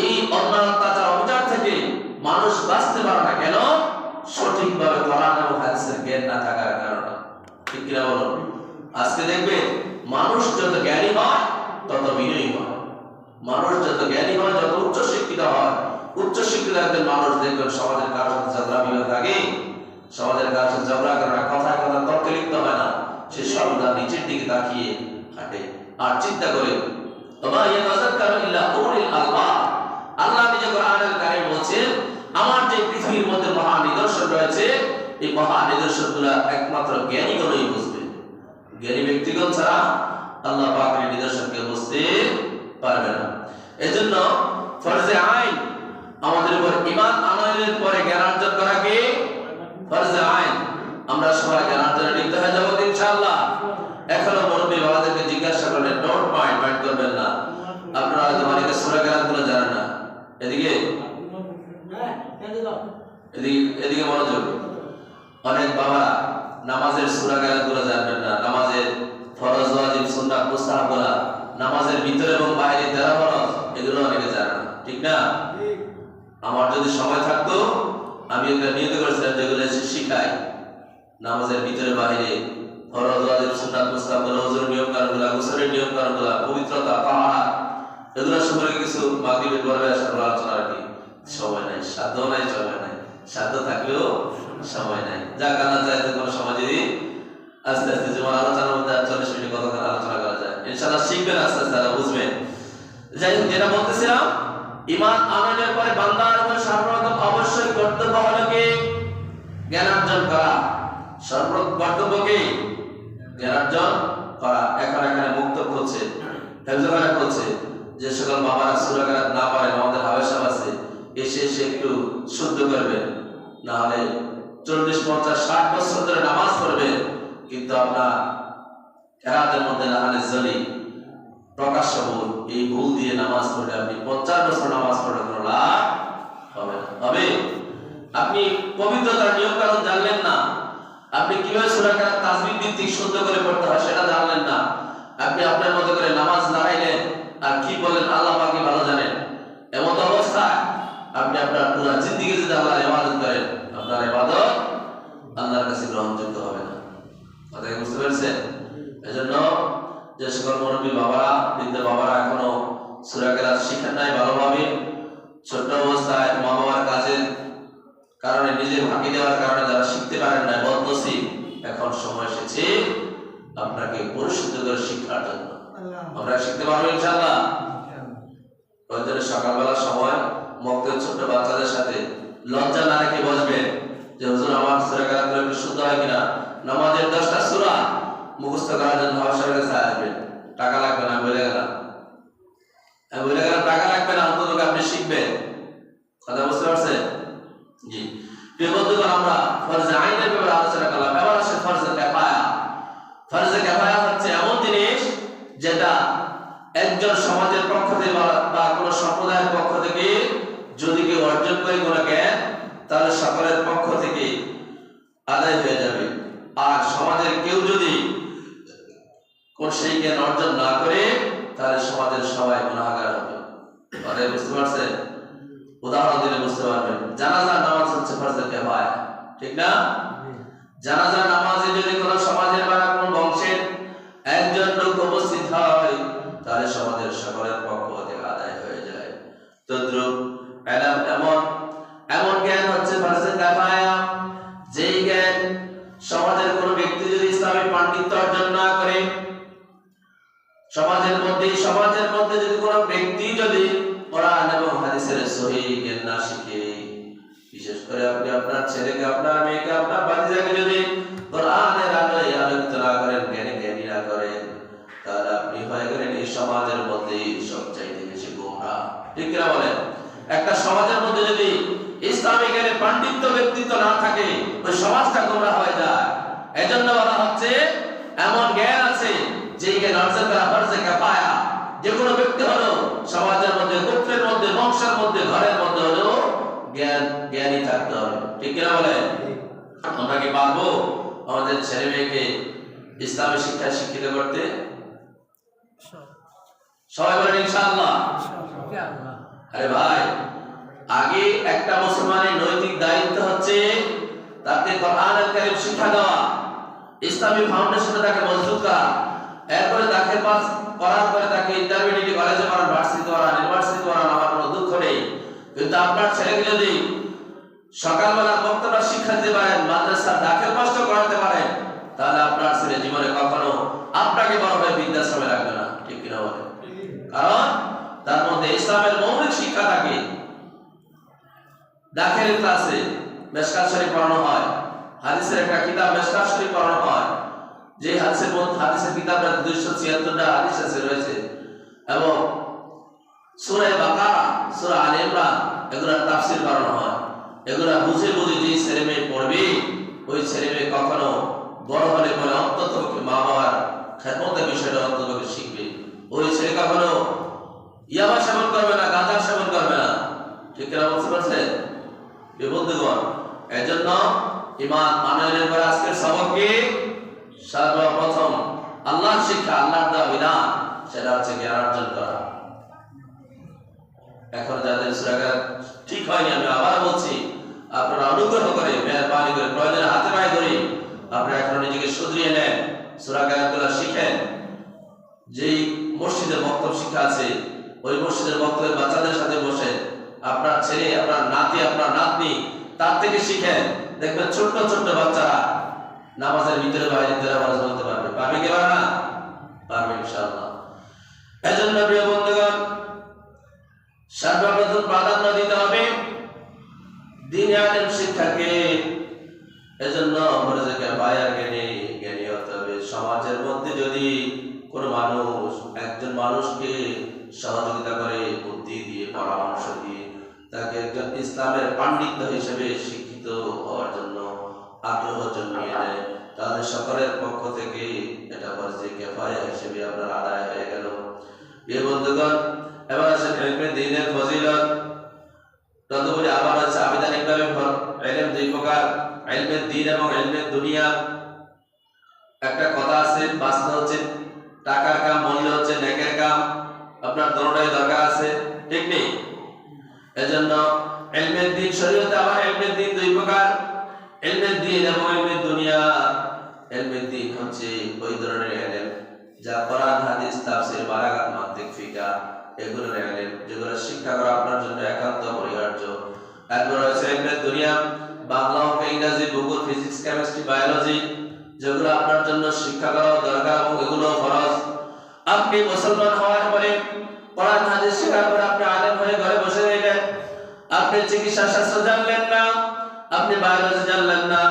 এই অন্যায় অত্যাচার অবিচার থেকে মানুষ বাঁচতে পারে না কেন? সঠিকভাবে কোরআন এবং হাদিসের জ্ঞান না থাকার কারণে। ঠিক কিনা বলুন? আজকে দেখবে মানুষ যত জ্ঞানী হয় তত বিনয়ী হয়। মানুষ যত জ্ঞানী হয়, যত উচ্চ শিক্ষিত হয়, উচ্চ শিক্ষিত একজন মানুষ দেখবেন সমাজের কারোর সাথে ঝগড়া বিবাদ থাকে, সমাজের কারোর সাথে ঝগড়া করে না, কথায় কথা তর্কে লিপ্ত হয় না, সে সর্বদা নিচের দিকে তাকিয়ে হাঁটে আর চিন্তা করে। আল্লাহ নিজে কোরআনুল কারীম বলেছেন, আমার যে পৃথিবীর মধ্যে মহা নিদর্শন রয়েছে, এই মহা নিদর্শনগুলো একমাত্র জ্ঞানীগণই বুঝবে। জ্ঞানী ব্যক্তিগণ ছাড়া আল্লাহ পাকের নিদর্শনকে বুঝতে পারবে না। এজন্য ফরজে আইন আমাদের উপর ঈমান আনয়নের পরে জ্ঞান অর্জন করা কি ফরজে আইন। আমরা সবাই জ্ঞান অর্জনে লিপ্ত হয়ে যাব ইনশাআল্লাহ। এখনো মুরব্বী বাবাদেরকে জিজ্ঞাসা করলেন, নোট মাইন্ড করবেন না। আপনারা হয়তো অনেকে সূরা কেরাতগুলো জানেন না। এদিকে এদিকে মনোযোগ। অনেক বাবা নামাজের সূরা কেরাতগুলো জানবেন না, নামাজের ফরজ ওয়াজিব সুন্নাত মুস্তাহাবগুলো, নামাজের ভিতরে এবং বাইরে যারা ফরজ, এগুলো অনেকে জানেন না। ঠিক না? আমার যদি সময় থাকতো আমি একটা নিয়ত করেছিলাম যেগুলো এসে শিখাই, নামাজের ভিতরে বাইরে ফরজ ওয়াজিব সুন্নাত মুস্তাহাবগুলো, ওযুর নিয়ম কানুনগুলো, গোসলের নিয়ম কানুনগুলো, পবিত্রতা, তাহারা, এগুলো সম্পর্কে কিছু মাগরিবের পরে আসার আলোচনা রাখি। সময় নাই, সাধ্য নাই, সময় নাই। সাধ্য থাকলেও সময় নাই। যাক, আল্লাহ চাইতে কোনো সময় যদি আস্তে আস্তে যেমন আলোচনার মধ্যে 40 মিনিট কতক্ষণ আলোচনা করা যায়, ইনশাআল্লাহ শিখবেন, আস্তে আস্তে বুঝবেন। যাই হোক, যেটা বলতেছিলাম, ঈমান আনয়নের পরে বান্দার উপর সর্বপ্রথম অবশ্যই কর্তব্য হলো কি জ্ঞান অর্জন করা। সর্বপ্রথম কর্তব্য কি জ্ঞান অর্জন করা। এখন এখানে মুক্ত করছে, হেফজখানা করছে, যে সকল বাবারা সূরা কেরাত না পারেন, আমাদের হাবেশাব আছে, এসে একটু শুদ্ধ করবেন। না হলে 40, 50, 60 বছর ধরে নামাজ পড়বেন, কিন্তু আপনার কেরাতের মধ্যে লাহানে জলি প্রকাশ্য ভুল, এই ভুল দিয়ে নামাজ পড়লে আপনি 50 বছর নামাজ পড়লে কোনো লাভ হবে না। হবে আপনি পবিত্রতার নিয়ম কানুন জানলেন না, আপনি কিভাবে সূরা কেরাত তাসবিহ ভিত্তিক শুদ্ধ করে পড়তে হয় সেটা জানলেন না, আপনি আপনার মতো করে নামাজ দাঁড়াইলেন আর কি বলেন আল্লাহ পাকই ভালো জানেন। এমন অবস্থায় আপনি আপনার পুরো জিন্দেগি যদি আল্লাহর ইবাদত করেন, আপনার ইবাদত আল্লাহর কাছে গ্রহণযোগ্য হবে না। কথা কি বুঝতে পেরেছেন? এজন্য যে সকল মুরব্বী বাবারা, বৃদ্ধ বাবারা এখনো সূরা কেরাত শিখেন নাই ভালোভাবে, ছোট অবস্থায় মা বাবার কাজের কারণে, নিজের ফাঁকি দেওয়ার কারণে যারা শিখতে পারেন না, বদনসিব, এখন সময় এসেছে আপনাকে পরিশুদ্ধ করে শিক্ষার জন্য। আমরা শিখতে পারবো ইনশাআল্লাহ। প্রয়োজনে সকালবেলা সময় মক্তবের ছোট বাচ্চাদের সাথে লজ্জা না রেখে বসবেন যে হুজুর আমার সূরা কেরাতগুলো একটু শুদ্ধ হয় কিনা। নামাজের 10টা সূরা মুখস্থ করার জন্য হাফসারের কাছে আসবেন, টাকা লাগবে না, বলে গেলাম টাকা লাগবে না, অন্তত আপনি শিখবেন। কথা বুঝতে পারছেন? জি প্রিয় বন্ধুগণ, আমরা ফরজে আইনের ব্যাপারে আলোচনা করলাম। এবার আসে ফরজে কিফায়া। ফরজে কিফায়া হচ্ছে এমন জিনিস যেটা একজন সমাজের পক্ষ থেকে বা কোন সম্প্রদায়ের পক্ষ থেকে যদি কেউ অর্জন করে কোনো জ্ঞান, তাহলে সকলের পক্ষ থেকে আদায় হয়ে যাবে। আর সমাজের কেউ যদি কোন সেই জ্ঞান অর্জন না করে, তাহলে সমাজের সবাই গুনাহগার হবে। মানে বুঝতে পারছেন? উদাহরণ দিলে বুঝতে পারবেন। জানাজার নামাজ হচ্ছে ফরজে কিফায়া, ঠিক না? জানাজার নামাজে যদি কোনো সমাজের বা কোন বংশের একজন লোক উপস্থিত হয়, তাহলে সমাজের সকলের পক্ষ থেকে আদায় হয়ে যায়। তদ্রূপ এমন জ্ঞান হচ্ছে ফরজে কিফায়া, যেই জ্ঞান সমাজের কোন ব্যক্তি যদি ইসলামী পাণ্ডিত্য অর্জন না করে, সমাজের মধ্যে যদি কোন ব্যক্তি যদি কোরআন এবং হাদিসের সহিহ জ্ঞান না শিখে, বিশেষ করে আপনি আপনার ছেলেকে, আপনার মেয়েকে, আপনার বাচ্চাকে যদি কোরআনের আলোয় আলোকিত না করেন, জ্ঞানী না করেন, তাহলে আপনি হয়ে গেলেন এই সমাজের মধ্যে সবচাইতে বেশি গোমরা। ঠিক কিনা বলেন? একটা সমাজের মধ্যে যদি ইসলামী জ্ঞানে পাণ্ডিত্য ব্যক্তিত্ব না থাকে, ওই সমাজটা গোমরা হয়ে যায়। এজন্য বলা হচ্ছে এমন জ্ঞান আছে যে জ্ঞান অর্জন করা ফরজে কিফায়া। যে কোনো ব্যক্তি হলো সমাজের মধ্যে, গোত্রের মধ্যে, বংশের মধ্যে, ঘরের মধ্যে হলো জ্ঞানী থাকতে হবে। ঠিক কিনা বলেন? আমরা কি পারবো আমাদের ছেলে মেয়েকে ইসলামী শিক্ষায় শিক্ষিত করতে? সবাই বলেন ইনশাআল্লাহ। আরে ভাই, আগে একটা মুসলমানের নৈতিক দায়িত্ব হচ্ছে তাকে কোরআনুল কারীম শিক্ষা দেওয়া, ইসলামী ফাউন্ডেশনে তাকে মজবুত করা, এরপরে তাকে পাস করার পরে তাকে ইন্টারমিডিয়েট কলেজে পড়ান, ভার্সিটি পড়ান, ইউনিভার্সিটি পড়ান, আমার কোনো দুঃখ নেই। কিন্তু আপনার ছেলেকে যদি সকালবেলা বক্তব্য শিক্ষা দিতে পারেন, মাদ্রাসার দাখিল কষ্ট করাতে পারেন, তাহলে আপনার ছেলে জীবনে কখনো আপনাকে বড় হয়ে বৃদ্ধাশ্রমে রাখবে না। ঠিক কিনা বলেন? কারণ তার মধ্যে ইসলামের মৌলিক শিক্ষা থাকে। দাখিল ক্লাসে মিশকাত শরীফ পড়ানো হয়, হাদিসের একটা কিতাব মিশকাত শরীফ পড়ানো হয়, যে হাদিসের কিতাবে 276টা হাদিস রয়েছে, এবং সূরা বাকারা, সূরা আলে ইমরান, এগুলোর তাফসীর করানো হয়। এগুলা বুঝে বুঝে যে ছেলে মেয়ে পড়বে, ওই ছেলে মেয়ে কখনো বড় হলে পরে অন্তত মা বাবার খেদমতের বিষয়টা অন্তত শিখবে। ওই ছেলে কখনো ইয়াবা সেবন করবে না, গাঁজা সেবন করবে না। ঠিক কিনা বলতে পারছেন বন্ধুগণ? এই জন্য ঈমান আনয়নের পরে আজকের সবক কি? সর্বপ্রথম আল্লাহর শিক্ষা, আল্লাহর দেওয়া বিধান, সেটা হচ্ছে জ্ঞান অর্জন করা। এখন যাদের সূরা কালাম ঠিক হয়নি, আমি আবার বলছি, আপনারা অনুগ্রহ করে মেহেরবানি করে প্রয়োজনে হাতে পায়ে ধরে আপনারা এখন নিজেকে শুধরিয়ে নেন, সূরা কালামগুলো শিখেন। যেই মসজিদের বক্তব্য শিক্ষা আছে, ওই মসজিদের বক্তব্যের বাচ্চাদের সাথে বসে আপনার ছেলে, আপনার নাতি, আপনার নাতনি, তার থেকে শিখেন। দেখবেন ছোট্ট ছোট্ট বাচ্চারা নামাজের ভিতরে বাইরে তেলাওয়াত বলতে পারবে। পারবে কি পারবে না? পারবে ইনশাআল্লাহ। এজন্য প্রিয় বন্ধুগণ, সর্বপ্রথম প্রাধান্য দিতে হবে দ্বীনি আলেম শিক্ষাকে। এজন্য ফরজে কিফায়ার জ্ঞানী হতে হবে। সমাজের মধ্যে যদি কোনো মানুষ একজন মানুষকে সহযোগিতা করে, বুদ্ধি দিয়ে, পরামর্শ দিয়ে, তাকে একজন ইসলামের পাণ্ডিত্য হিসেবে শিক্ষিত হওয়ার জন্য আগ্রহ জন্মিয়ে দেয়, তাহলে সকলের পক্ষ থেকে এটা ফরজে কিফায়া হিসেবে আপনার আদায় হয়ে গেল। প্রিয় বন্ধুগণ, এবার আসেন ইলমে দ্বীনের ফজিলত। তদুপরি আবার আছে আবিধানিকভাবে ইলম দুই প্রকার, ইলমে দ্বীন এবং ইলমে দুনিয়া। একটা কথা আছে, বাস্তব হচ্ছে টাকার কাম, মূল্য হচ্ছে নেকের কাম। আপনার দুটোই দরকার আছে, ঠিক নেই? এজন্য ইলমে দ্বীন শরীয়তে আবার ইলমে দ্বীন দুই প্রকার, ইলমে দ্বীন এবং ইলমে দুনিয়া। ইলমে দ্বীন হচ্ছে ওই ধরনের ইলম যা কোরআন, হাদিস, তাফসীর, বালাগাত, মানতিক, ফিকহ, এগুলোর ইলম যেগুলো শিক্ষা করা আপনার জন্য একান্ত অপরিহার্য। এরপর আছে ইলমে দুনিয়া, বাংলা, অঙ্ক, ইংরেজি, ভূগোল, ফিজিক্স, কেমিস্ট্রি, বায়োলজি, যেগুলো আপনার জন্য শিক্ষা করা দরকার এবং এগুলো ফরজ। আপনি মুসলমান হওয়ার পরে কোরআন হাদিস শেখার পরে আপনি আলেম হয়ে ঘরে বসে রইলেন, আপনি চিকিৎসা শাস্ত্র জানলেন না, আপনি বায়োলজি জানলেন না,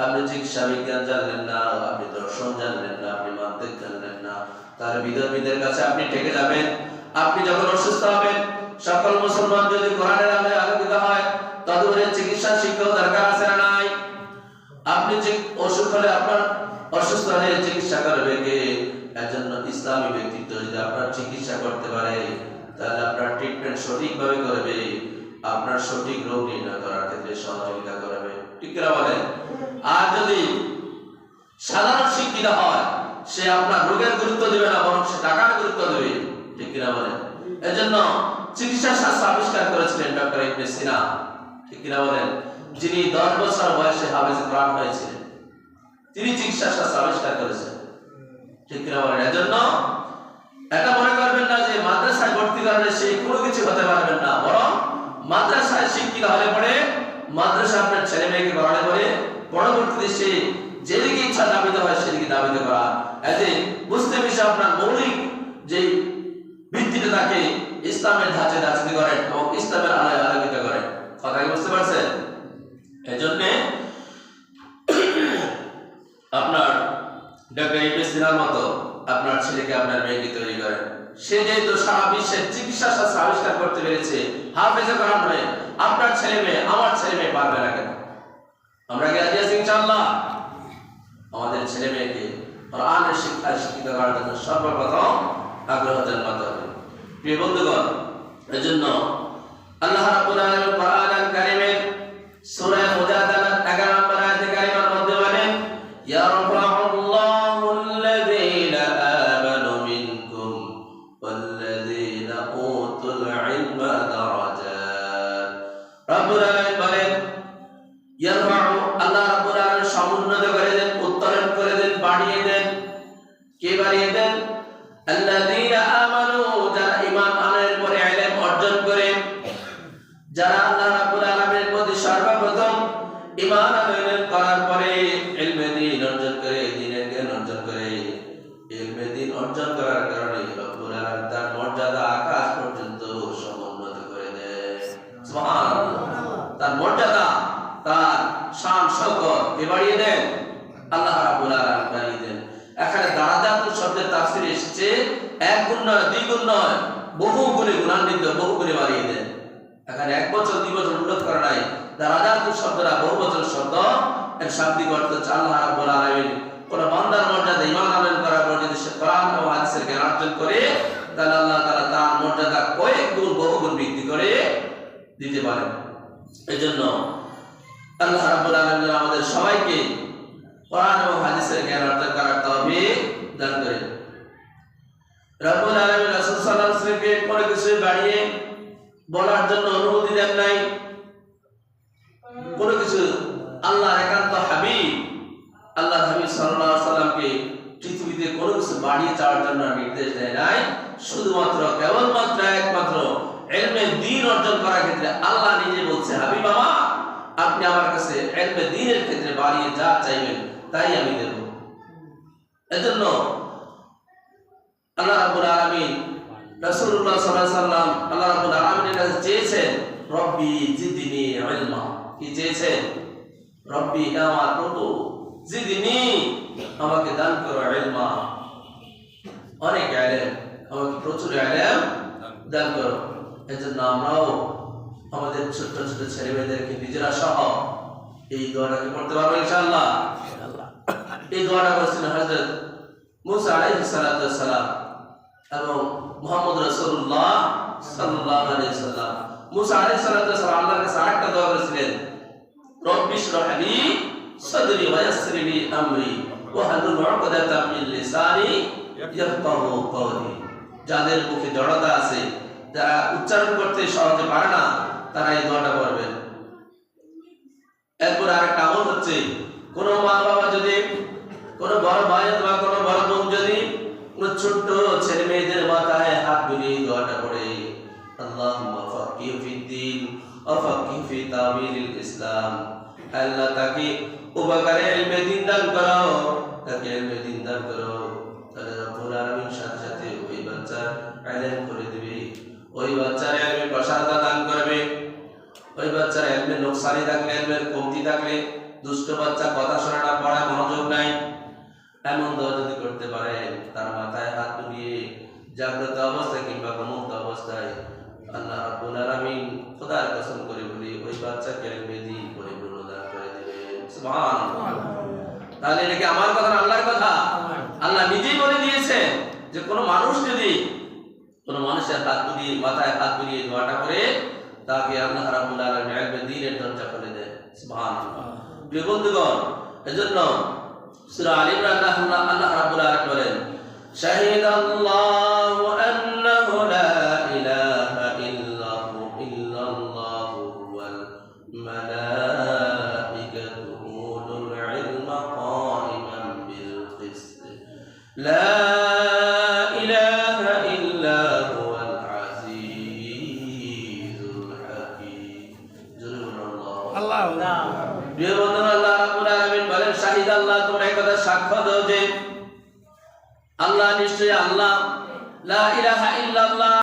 আপনি চিকিৎসা বিজ্ঞান জানলেন না, আপনি দর্শন জানলেন না, আপনি মানতিক জানলেন না, তার বিদর্মীদের কাছে আপনি ঠেকে যাবেন। আপনি যখন অসুস্থ হবেন, সকল মুসলমান যদি কোরআনের আলোয় আলোকিত হয়, তদুপরি চিকিৎসা শিক্ষাও দরকার আছে না নাই? আপনি যে অসুখ হলে, আপনার অসুস্থ হলে চিকিৎসা করবে কে? একজন ইসলামী ব্যক্তিত্ব যদি আপনার চিকিৎসা করতে পারে, তাহলে আপনার ট্রিটমেন্ট সঠিকভাবে করবে, আপনার সঠিক রোগ নির্ণয় করার ক্ষেত্রে সহযোগিতা করবে। ঠিক কিনা বলেন? আর যদি সাধারণ শিক্ষিত হয়, সে আপনার রোগের গুরুত্ব দেবে না, বরং সে টাকার গুরুত্ব দেবে। ঠিক কিনা বলেন? এজন্য চিকিৎসা শাস্ত্র আবিষ্কার করেছিলেন ডক্টর ইবনে সিনা। ঠিক কিনা বলেন? যিনি 10 বছর বয়সে হাফেজে কোরআন হয়েছিলেন, তিনি চিকিৎসা শাস্ত্র আবিষ্কার করেছেন। ঠিক কিনা বলেন? এজন্য এটা মনে করবেন না যে মাদ্রাসায় ভর্তি করলে সে কোনো কিছু হতে পারবেন না, বরং মাদ্রাসায় শিক্ষিত হলে পরে, মাদ্রাসা আপনার ছেলে মেয়েকে পড়ালে পরে, পরবর্তীতে সে যেদিকে ইচ্ছা দাবিত হয় সেদিকে দাবিত করা। এতে বুঝতে বিষয় আপনার মৌলিক যে ভিত্তিটা তাকে ইসলামের ধাঁচে ধাঁচিত করেন এবং ইসলামের আলোয় আলোকিত করেন। কথা কি বুঝতে পারছেন? এজন্য আপনার ডক্টর ইবনে সিনার মতো আপনার ছেলেকে, আপনার মেয়েকে তৈরি করেন। সে যেহেতু সারা বিশ্বের চিকিৎসা শাস্ত্র আবিষ্কার করতে পেরেছে, হাফেজে কোরআন হয়ে, আপনার ছেলে মেয়ে, আমার ছেলে মেয়ে পারবে না কেন? আমরা কি রাজি আছি ইনশাআল্লাহ? আমাদের ছেলে মেয়েকে কোরআনের শিক্ষায় শিক্ষিত করার জন্য সর্বপ্রথম আগ্রহ জন্মাতে হবে। প্রিয় বন্ধুগণ, এজন্য আল্লাহ রাব্বুল আলামিন কোরআনুল কারীমের সূরা মুজাদালার 11 নম্বর আয়াতে কারিমার মধ্যে বলেন, ইয়ারফাউল্লাহুল্লাযীনা আমানু মিনকুম ওয়াল্লাযীনা উতুল ইলমা দারাজাত। সুবহানাল্লাহ। তার মর্যাদা, তার শান শওকত কে বাড়িয়ে দেন? আল্লাহ রাব্বুল আলামিন বাড়িয়ে দেন। এখানে দারাজাতুল শব্দের তাফসীরে এসেছে এক গুণ নয়, দুই গুণ নয়, বহু গুণে গুণান্বিত, বহু গুণে বাড়িয়ে দেন। এখানে এক বছর, দুই বছর উল্লেখ করা নাই। দারাজাতুল শব্দটা বহু বছর শব্দ। এর শাব্দিক অর্থ হচ্ছে আল্লাহ রাব্বুল আলামিন কোন বান্দার মর্যাদা ঈমান আনয়ন করার পর যদি সে কোরআন ও হাদিসের জ্ঞান অর্জন করে, তাহলে আল্লাহ তাআলা তার মর্যাদা কয়েক গুণ, বহু গুণ বৃদ্ধি করে দিতে পারেন। এজন্য আল্লাহ রাব্বুল আলামিন আমাদের সবাইকে কোরআন এবং হাদিসের জ্ঞান অর্জন করার তৌফিক দান করেন। রব্বুল আলামিন রাসূল সাল্লাল্লাহু আলাইহি ওয়াসাল্লামকে কোনো কিছু বাড়িয়ে বলার জন্য অনুমতি দেন নাই। কোনো কিছু আল্লাহর একান্ত হাবিব, আল্লাহর হাবিব সাল্লাল্লাহু আলাইহি ওয়াসাল্লামকে পৃথিবীতে কোনো কিছু বাড়িয়ে চাওয়ার জন্য নির্দেশ দেয় নাই। শুধুমাত্র কেবলমাত্র একমাত্র ইলমে দ্বীন অর্জন করার ক্ষেত্রে আল্লাহ নিজে বলছে, হাবিব আমার, আপনি আমার কাছে ইলমে দ্বীনের ক্ষেত্রে বাড়িয়ে যা চাইবেন তাই আমি দেব। এজন্য আল্লাহ রাব্বুল আলামিন রাসূলুল্লাহ সাল্লাল্লাহু আলাইহি ওয়াসাল্লাম আল্লাহ রাব্বুল আলামিনের কাছে চেয়েছেন, রব্বি জিদনি ইলমা। কি চেয়েছেন? রব্বি, আমার প্রভু, জিদনি, আমাকে দান করো ইলমা, অনেক ইলম, আমাকে প্রচুর ইলম দান করো। এজন্য আমরাও আমাদের ছোট ছোট ছেলে মেয়েদেরকে নিজেরা সহ এই দোয়াটাকে পড়তে পারবো ইনশাআল্লাহ। এই দোয়াটা করেছেন হযরত মুসা আলাইহিস সালাতু ওয়াস সালাম এবং মুহাম্মদ রাসূলুল্লাহ সাল্লাল্লাহু আলাইহি ওয়াসাল্লাম। মুসা আলাইহিস সালাতু ওয়াস সালাম আল্লাহর কাছে আরেকটা দোয়া করেছিলেন, রব্বি ইশরাহ লি সাদরি ওয়া ইয়াসসির লি আমরি ওয়াহলুল উকদাতাম মিন লিসানি ইয়াফকাহু কওলি। যাদের মুখে জড়তা আছে, যারা উচ্চারণ করতে সহজে পারে না, তারা এই দোয়াটা পড়বেন। এরপর আরেকটা আমল হচ্ছে, কোন মা বাবা যদি, কোন বড় ভাই অথবা কোন বড় বোন যদি কোন ছোট্ট ছেলে মেয়েদের মাথায় হাত বুলিয়ে দোয়াটা পড়ে, আল্লাহুম্মা ফাক্কিহু ফিদ্দীন ওয়া ফাক্কিহু ফি তাওয়িলিল ইসলাম, আল্লাহ তাকে উপকারে ইলমে দ্বীন দান করো, তাকে ইলমে দ্বীন দান করো। তাহলে রব্বুল আলামিন সাথে সাথে ওই বাচ্চার ইলম করে দিবে, ওই বাচ্চার ইলমে প্রসারতা দান করবে। ওই বাচ্চার ইলমে নোকসানি থাকলে, ইলমের কমতি থাকলে, দুষ্ট বাচ্চা, কথা শোনে না, পড়ায় মনোযোগ নাই, এমন দোয়া যদি করতে পারে, তার মাথায় হাত বুলিয়ে জাগ্রত অবস্থায় কিংবা ঘুমন্ত অবস্থায়, আল্লাহ রাব্বুল আলামিন খোদার কসম করে বলি, ওই বাচ্চাকে ইলমে দ্বীন পরিপূর্ণ দান করে দিবেন। সুবহানাল্লাহ। তাহলে এটা কি আমার কথা না আল্লাহর কথা? আল্লাহ নিজেই বলে দিয়েছেন যে কোন মানুষ যদি কোন মানুষের হাত বুলিয়ে, মাথায় হাত বুলিয়ে দোয়াটা করে, তাকে আল্লাহ রাব্বুল আলামিন ইলমে দ্বীনের দরজা খুলে দেন। সুবহানাল্লাহ। প্রিয় বন্ধুগণ, এজন্য সূরা আলে ইমরান আল্লাহ রাব্বুল আলামিন বলেন, শাহিদাল্লাহু আন্নাহু লা ইলাহা ইল্লাল্লাহু ওয়াল মালাইকাতু উলুল ইলমি কাইমান বিল কিসত, লা ইলাহা ইল্লা হুয়াল আজিজুল হাকীম। আল্লাহ। প্রিয় বন্ধুরা, আল্লাহ রাব্বুল আলামিন বলেন, শাহিদাল্লাহ, তোমরা এই কথা সাক্ষ্য দাও যে আল্লাহ নিশ্চয়ই আল্লাহ, লা ইলাহা ইল্লাল্লাহ,